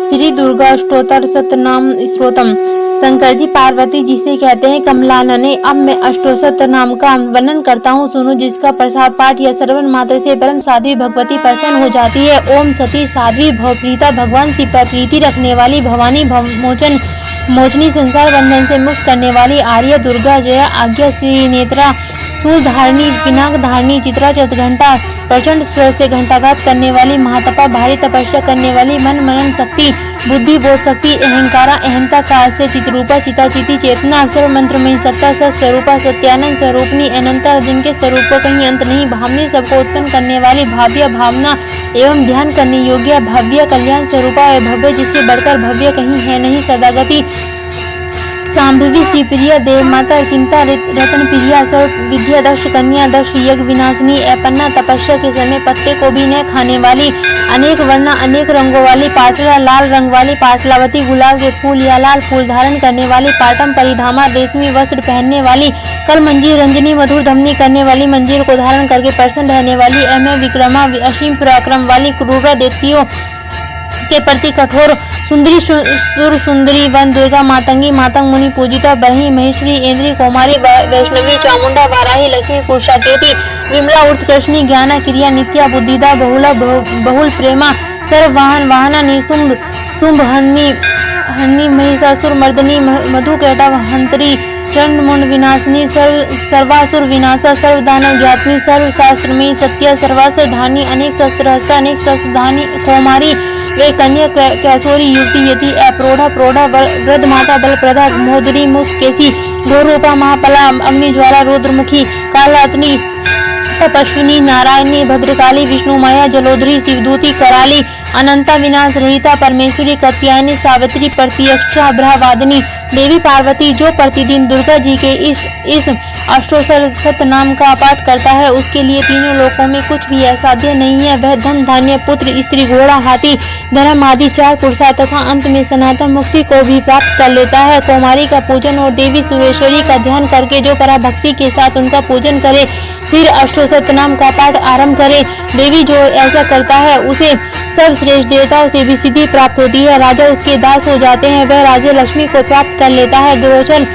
श्री दुर्गा अष्टोत्तर सतनाम स्त्रोतम। शंकर जी पार्वती जिसे कहते हैं कमलानने। अब मैं अष्टोत्तर नाम का वर्णन करता हूँ, सुनो, जिसका प्रसाद पाठ या श्रवण मात्र से परम साध्वी भगवती प्रसन्न हो जाती है। ओम सती साध्वी भवप्रीता, भगवान शिव पर प्रीति रखने वाली, भवानी भवमोचन मोचनी, संसार बंधन से मुक्त करने वाली, आर्य दुर्गा जया, आज्ञा श्री नेत्रा, सूल धारणी, पिनाक धारणी, चित्रा घंटा, प्रचंड स्वर से घंटाघात करने वाली, महातपा, भारी तपस्या करने वाली, मन मनन शक्ति, बुद्धि बोध शक्ति, अहंकारा अहंता काल से चित्रूपा, चिताचिति चेतना, सर्व मंत्र में सत्ता, सत्स्वरूपा, सत्यानंद स्वरूपनी, अनंता, जिनके स्वरूप को कहीं अंत नहीं, भावनी, सबको उत्पन्न करने वाली, भाव्य, भावना एवं ध्यान करने योग्य, भव्य, कल्याण स्वरूपा, भव्य, जिससे बढ़कर भव्य कहीं है नहीं, सदागति, सांभवी, शिवप्रिया, देव माता, चिंता, रत्न प्रिया, सर्व विद्या, दक्ष कन्या, दक्ष यज्ञ विनाशिनी, अपन्ना, तपस्या के समय पत्ते को भी न खाने वाली, अनेक वर्णा अनेक रंगों वाली, पाटला, लाल रंग वाली, पाटलावती, गुलाब के फूल या लाल फूल धारण करने वाली, पाटम परिधामा, रेशमी वस्त्र पहनने वाली, कर मंजीर रंजनी मधुर धमनी करने वाली, मंजीर को धारण करके प्रसन्न रहने वाली, अमय विक्रमा, असीम पराक्रम वाली, क्रूरा दैत्यों के प्रति कठोर, सुंदरी, सुर सुंदरी, वन दुर्गा, मातंगी, मातंग मुनि पूजिता, बरही, महेश्वरी, इंद्री, कौमारी, वैष्णवी, चामुंडा, वाराही, लक्ष्मी, पुरुषाकेती, विमला, उत्कृष्णी, ज्ञाना, क्रिया, नित्या, बुद्धिदा, बहुला, बहुल प्रेमा, सर्ववाहन, वाहना, निशुंभ, शुंभ, हन्नी, महिषासुर मर्दनी, मधुकैटा, हंतरी, चंड मुंड विनाशिनी, सर्वासुर विनाशा, सर्व दानव ज्ञातनी, सर्व शास्त्र में सत्य, सर्वास्त्र धानी, अनेक शस्त्रहस्ता, अनेक शस्त्रधानी, कौमारी, एक कन्या, कैशोरी, युवती, यति, अप्रोढ़ा, प्रौढ़ा, वृद्ध माता, बलप्रदा, मोदरी, मुख केसी, घोरूपा, महापला, अग्निज्वाला, रुद्रमुखी, कालाग्नि, तपस्विनी, नारायणी, भद्रकाली, विष्णुमाया, जलोधरी, शिवदूती, कराली, अनंता, विनाश रहिता, परमेश्वरी, कात्यायनी, सावित्री, प्रत्यक्षा, ब्रह्मवादिनी, देवी पार्वती, जो प्रतिदिन दुर्गा जी के इस अष्टोत्तर सतनाम का पाठ करता है, उसके लिए तीनों लोकों में कुछ भी असाध्य नहीं है। वह धन, धान्य, पुत्र, स्त्री, घोड़ा, हाथी, धर्म आदि 4 पुरुषार्थ तथा अंत में सनातन मुक्ति को भी प्राप्त कर लेता है। कौमारी का पूजन और देवी सुरेश्वरी का ध्यान करके जो पराभक्ति के साथ उनका पूजन करे, फिर अष्टोत्तर सतनाम का पाठ आरंभ करे, देवी जो ऐसा करता है उसे सब श्रेष्ठ देवताओं से भी सिद्धि प्राप्त होती है। राजा उसके दास हो जाते हैं, वह राज्य लक्ष्मी को प्राप्त कर लेता है। दुरोचन,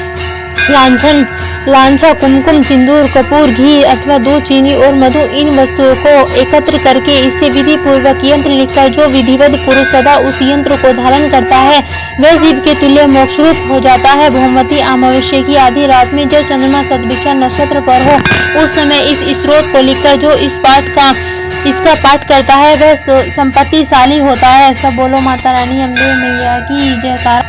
लांछन, लांछा, कुमकुम, सिंदूर, कपूर, घी अथवा दूध, चीनी और मधु, इन वस्तुओं को एकत्र करके इससे विधि पूर्वक यंत्र लिखकर जो विधिवत पुरुष सदा उस यंत्र को धारण करता है, वह शिव के तुल्य मोक्षरूप हो जाता है। भौमवती अमावस्या की आधी रात में जब चंद्रमा सदभिक्षा नक्षत्र पर हो, उस समय इस स्रोत को लिखकर जो इसका पाठ करता है वह संपत्तिशाली होता है। सब बोलो माता रानी अम्बे मैया की जयकार।